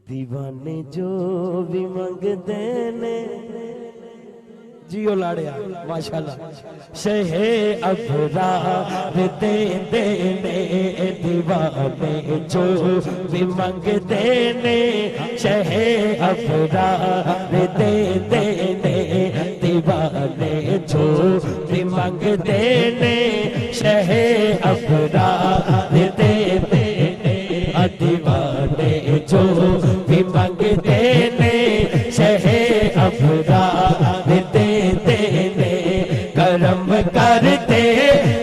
دیوانے جو بھی منگدے نے جیو لاڑیا ماشاءاللہ شہ ابرار دے دینے دیوانے جو بھی منگدے نے شہ ابرار دے دینے دیوانے جو بھی منگدے نے شہ ابرار دے دینے دیوانے جو بھی منگدے نے شہ ابرار دے دینے کرم کرتے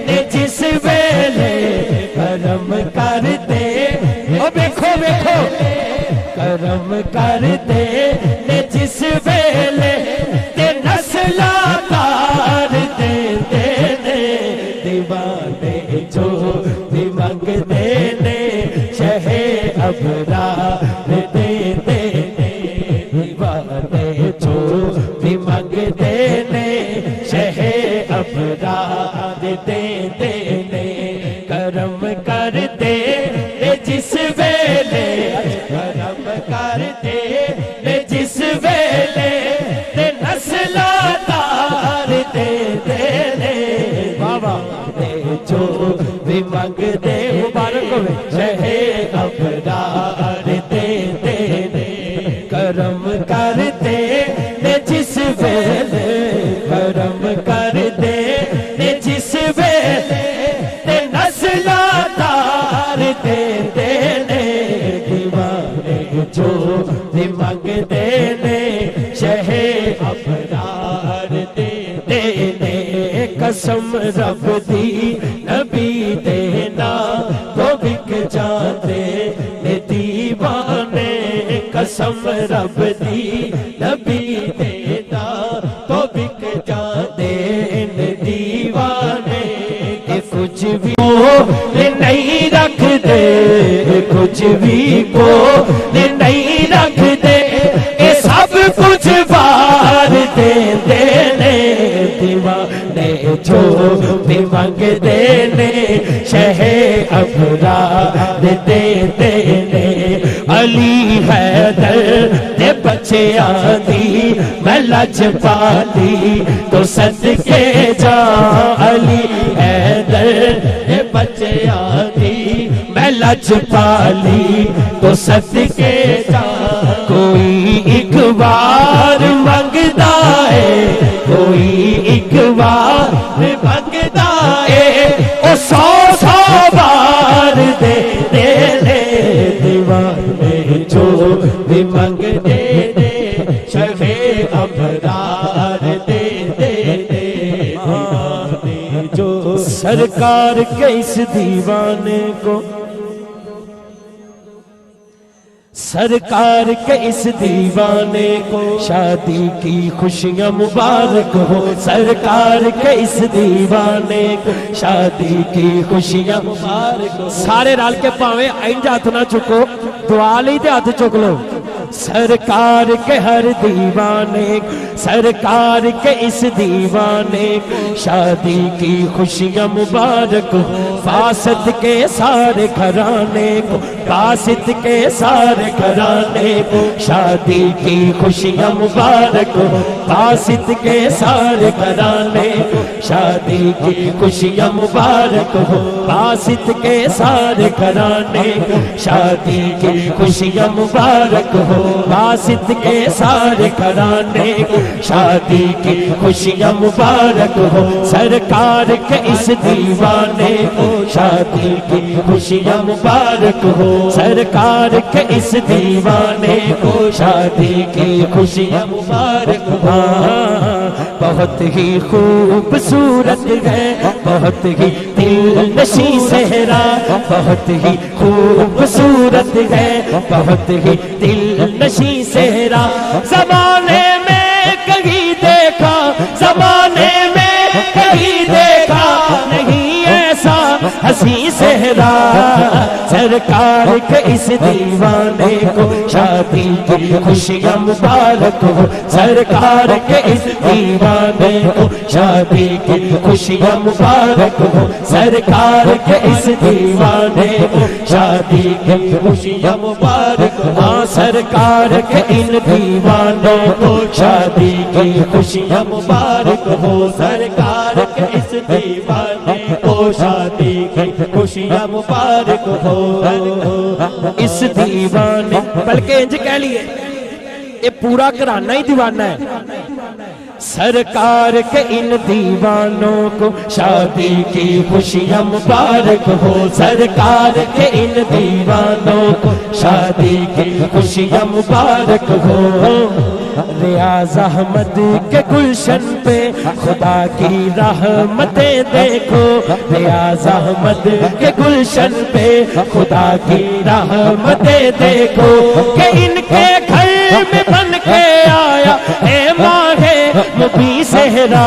نے جس ویلے کرم کرتے او بیکھو بیکھو کرم کرتے نے جس ویلے تے نسلہ کار دے دینے دیوانے جو بھی منگدے نے شہ ابرار دے دینے دیوانے جو بھی منگدے نے شہ ابرار دے دینے کرم کرتے جس ویلے کرم کرتے جس ویلے تے نسلہ تار دے دینے بابا دے جو بھی منگدے مبارک ہوئے شہ ابرار دے دینے کرم کرتے جس ویلے کرم کرتے جس ویلے تے نسلہ تار دے دینے دیوانے جو بھی منگدے نے شہ ابرار دے دینے قسم رب دی نبی دینا تو بک جاتے نے دیوانے قسم رب دی نبی دینا تو بک جاتے نے دیوانے کہ کچھ بھی کو نہیں رکھ دے کچھ بھی کو نہیں رکھ دے اے سب کچھ بار دے دینے دیوانے جو بھی منگدے نے شہ ابرار دے دینے علی حیدر دے بچے آدھی میں لج پالی تو صدقے جا علی حیدر دے بچے آدھی میں لج پالی تو صدقے جا کوئی ایک بار منگدا ہے کوئی ایک بار منگدا ہے او سو سو بار دے دینے دیوانے جو بھی منگدے نے شہ ابرار دے دینے دیوانے جو سرکار کے اس دیوانے کو سرکار کے اس دیوانے کو شادی کی خوشیاں مبارک ہو سرکار کے اس دیوانے کو شادی کی خوشیاں مبارک ہو سارے رال کے پاویں اینج ہاتھ نہ چکو دعا لی تے ہاتھ چک لو سرکار کے ہر دیوانے سرکار کے اس دیوانے شادی کی خوشیاں مبارک ہو فاسد کے سارے گھرانے کو فاسد کے سارے گھرانے کو شادی کی خوشیاں مبارک ہو فاسد کے سارے گھرانے کو شادی کی خوشیاں مبارک ہو فاسد کے سارے گھرانے کو شادی کی خوشیاں مبارک ہو فاسد کے سارے گھرانے کو شادی کی خوشیاں مبارک ہو سرکار کے اس دیوانے کو شادی کی خوشیاں مبارک ہو سرکار کے اس دیوانے کو شادی کی خوشیاں مبارک ہو بہت ہی خوبصورت ہے بہت ہی دل نشیں صحرا بہت ہی خوبصورت ہے بہت ہی دل نشیں صحرا زمانے میں کہیں دیکھا زمانے میں کہیں دیکھا نہیں ایسا حسین صحرا سرکار کے اس دیوانے کو شادی کی خوشیاں مبارک ہو سرکار کے اس دیوانے کو شادی کی خوشیاں مبارک ہو سرکار کے اس دیوانے کو شادی کی خوشیاں مبارک ہو سرکار کے ان دیوانوں کو شادی کی خوشیاں مبارک ہو سرکار کے اس دیوانے کو شادی کی خوشیاں مبارک ہو اس دیوانے بلکہ انج کہہ لیے یہ پورا گھرانہ ہی دیوانہ ہے سرکار کے ان دیوانوں کو شادی کی خوشیاں مبارک ہو سرکار کے ان دیوانوں کو شادی کی خوشیاں مبارک ہو ریاض احمد کے گلشن پہ خدا کی رحمتیں دیکھو ریاض احمد کے گلشن پہ خدا کی رحمتیں دیکھو کہ ان کے گھر میں بن کے آیا اے ماہ مبیں صحرا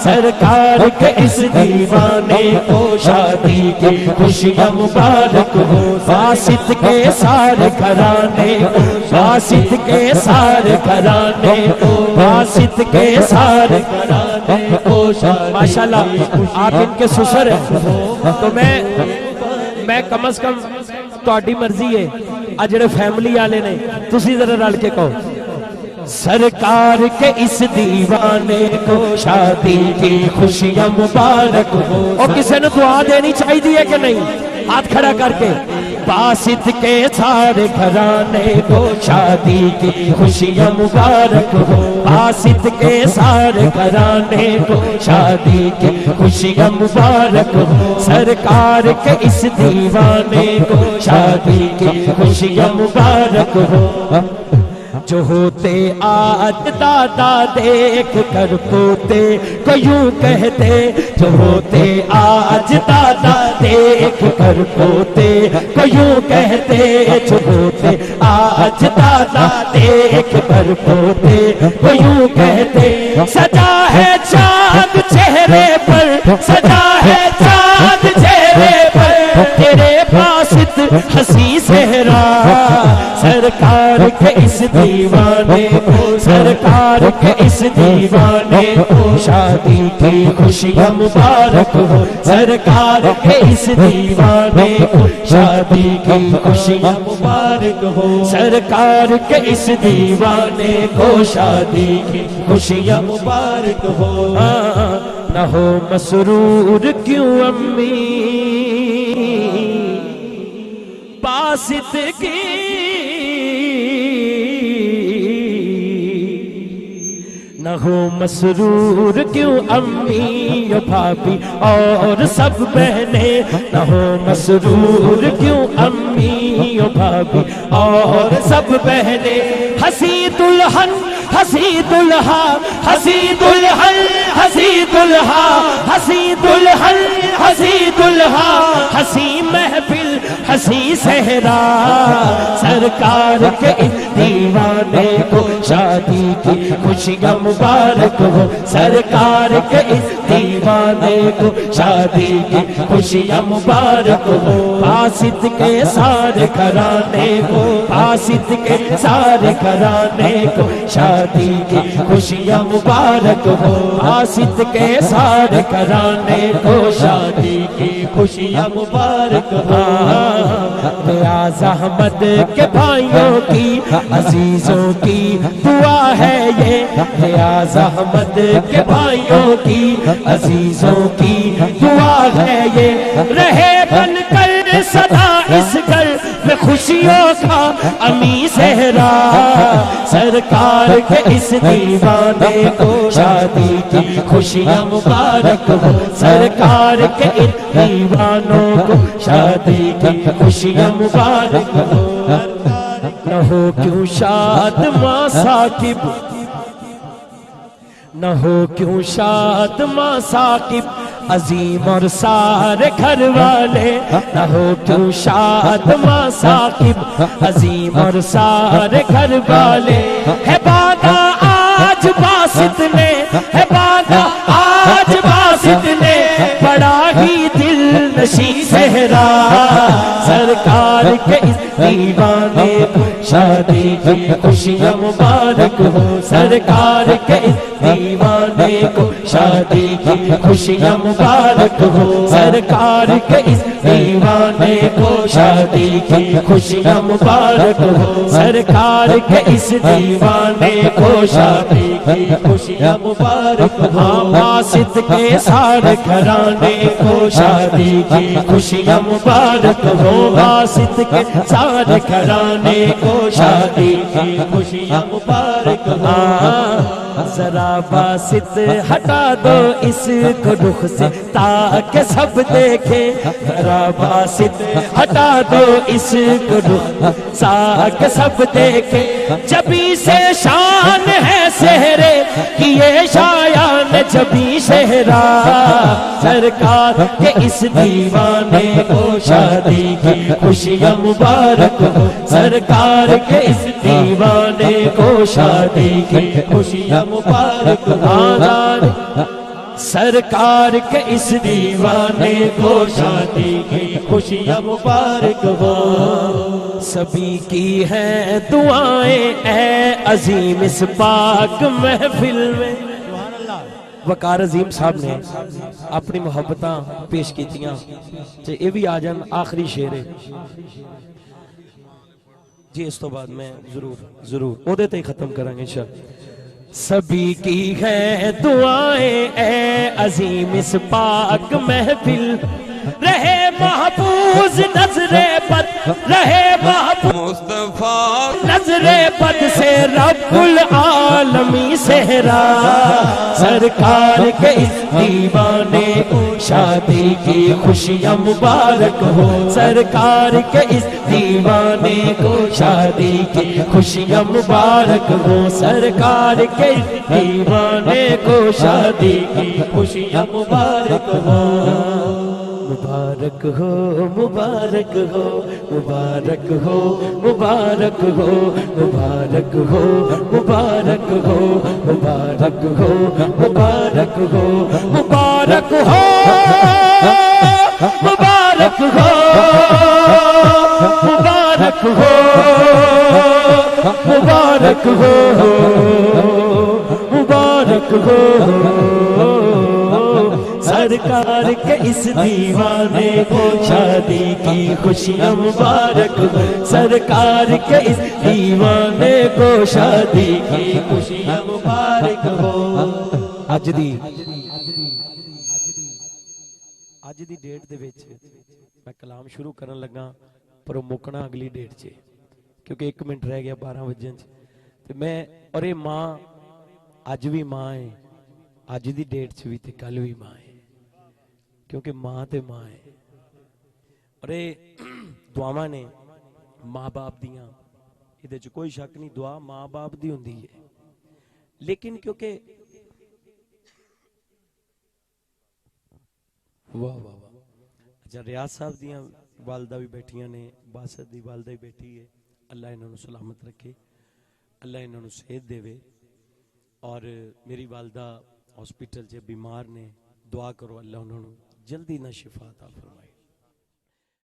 سرکار کے اس دیوانے کو شادی کی خوشیاں مبارک ہو واسط کے سارے گھرانے کو واسط کے سارے گھرانے کو واسط کے سارے گھرانے کو ماشاءاللہ آپ ان کے سسر ہیں تو میں کم از کم تہاڈی مرضی ہے آ جڑے فیملی والے نے تسی ذرا رل کے کہو سرکار کے اس دیوانے کو شادی کی خوشیاں مبارک ہو اور کسی نے دعا دینی چاہیے کہ نہیں ہاتھ کھڑا کر کے باسط کے سارے گھرانے کو شادی کی خوشیاں مبارک ہو باسط کے سارے گھرانے کو شادی کی خوشیاں مبارک ہو سرکار کے اس دیوانے کو شادی کی خوشیاں مبارک ہو جو ہوتے آج دادا دیکھ کر پوتے کو یوں کہتے جو ہوتے آج دادا دیکھ کر پوتے کو یوں کہتے جو ہوتے آج دادا دیکھ کر پوتے کو یوں کہتے سجا ہے چاند چہرے پر سجا ہے چاند چہرے پر تیرے باسط ہنسی صحرا سرکار کے اس دیوانے کو سرکار کے اس دیوانے کو شادی کی خوشیاں مبارک ہو سرکار کے اس دیوانے کو شادی کی خوشیاں مبارک ہو سرکار کے اس دیوانے کو شادی کی خوشیاں مبارک ہو نہ ہو مسرور کیوں امی باسط کی نہ ہو مسرور کیوں امی بھابھی اور سب بہنیں نہ ہو مسرور کیوں امی بھابھی اور سب بہنیں ہنسی دلہن ہنسی دلہا ہنسی دلہن ہنسی دلہا ہنسی دلہن ہنسی دلہا ہنسی محفل ہنسی صحرا سرکار کے اس دیوانے کو شادی کی خوشیاں مبارک ہو سرکار کے اس دیوانے کو شادی کی خوشیاں مبارک ہو باسط کے سارے گھرانے کو باسط کے سارے گھرانے کو شادی کی خوشیاں مبارک ہو باسط کے سارے گھرانے کو شادی کی خوشیاں مبارک ہو ریاض احمد کے بھائیوں کی عزیزوں کی دعا ہے یہ ریاض احمد کے بھائیوں کی عزیزوں کی دعا ہے یہ رہے بن کر سدا اس گھر میں خوشیوں کا امی صحرا سرکار کے اس دیوانے کو شادی کی خوشیاں مبارک ہو سرکار کے ان دیوانوں کو شادی کی خوشیاں مبارک ہو نہ ہو کیوں شاد ماں ثاقب نہ ہو کیوں شاد ماں ثاقب عظیم اور سارے گھر والے نہ ہو کیوں شاد ماں ثاقب عظیم اور سارے گھر والے ہے بادا آج باسط نے ہے بادا آج باسط نے بڑا ہی دل نشیں صحرا سرکار کے اس دیوانے کو شادی کی خوشیاں مبارک ہو سرکار کے اس دیوانے کو شادی کی خوشیاں مبارک ہو سرکار کے اس دیوانے کو شادی کی خوشیاں مبارک ہو سرکار کے اس دیوانے کو شادی کی خوشیاں مبارک ہو واسط کے سارے گھرانے کو شادی کی خوشیاں مبارک ہو واسط کے سارے گھرانے کو شادی کی خوشیاں مبارک ہو ذرا واسط ہٹا دو اس کو رخ سے تاکہ سب دیکھیں ذرا واسط ہٹا دو اس کو رخ تاکہ سب دیکھیں جبھی سے شان ہے سہرے کی یہ شایان جبھی صحرا سرکار کے اس دیوانے کو شادی کی خوشیاں مبارک ہو سرکار کے اس دیوانے کو شادی کی خوشیاں مبارک ہو سرکار کے اس دیوانے کو شادی کی خوشیاں مبارک ہو سبھی کی ہیں دعائیں اے عظیم اس پاک محفل میں وقار عظیم صاحب نے اپنی محبتاں پیش کیتیاں جی یہ بھی آ جان آخری شعر ہے جی اس تو بعد میں ضرور عہدے تے ختم کریں گے انشاءاللہ سبھی کی ہے دعائیں اے عظیم اس پاک محفل رہے محفوظ نظر بد رہے محفوظ مصطفیٰ نظر بد سے رب العالمین صحرا سرکار کے اس دیوانے کو شادی کی خوشیاں مبارک ہو سرکار کے اس دیوانے کو شادی کی خوشیاں مبارک ہو سرکار کے اس دیوانے کو شادی کی خوشیاں مبارک ہو مبارک ہو مبارک ہو مبارک ہو مبارک ہو مبارک ہو مبارک ہو مبارک ہو مبارک ہو مبارک ہو مبارک ہو مبارک ہو مبارک ہو مبارک ہو سرکار کے اس دیوانے کو شادی کی خوشیاں مبارک ہو سرکار کے اس دیوانے کو شادی کی خوشیاں مبارک ہو اج دی ڈیٹ دے وچ میں کلام شروع کرن لگا پر مکنا اگلی ڈیٹ چ کیونکہ 1 منٹ رہ گیا 12 بجے تے میں اور یہ ماں اج بھی ماں ہے اج دی ڈیٹ چ بھی تے کل بھی ماں ہے کیونکہ ماں تے ماں ہے اور یہ دعاواں نے ماں باپ دیاں یہ کوئی شک نہیں دعا ماں باپ دی ہوندی ہے لیکن کیونکہ واہ واہ واہ اچھا ریاض صاحب دیاں والدہ بھی بیٹھیاں نے باسط دی والدہ بھی بیٹھی ہے اللہ انہوں نے سلامت رکھے اللہ انہوں نے صحت دے وے اور میری والدہ ہاسپٹل سے بیمار نے دعا کرو اللہ انہوں نے جلدی نہ شفا عطا فرمائے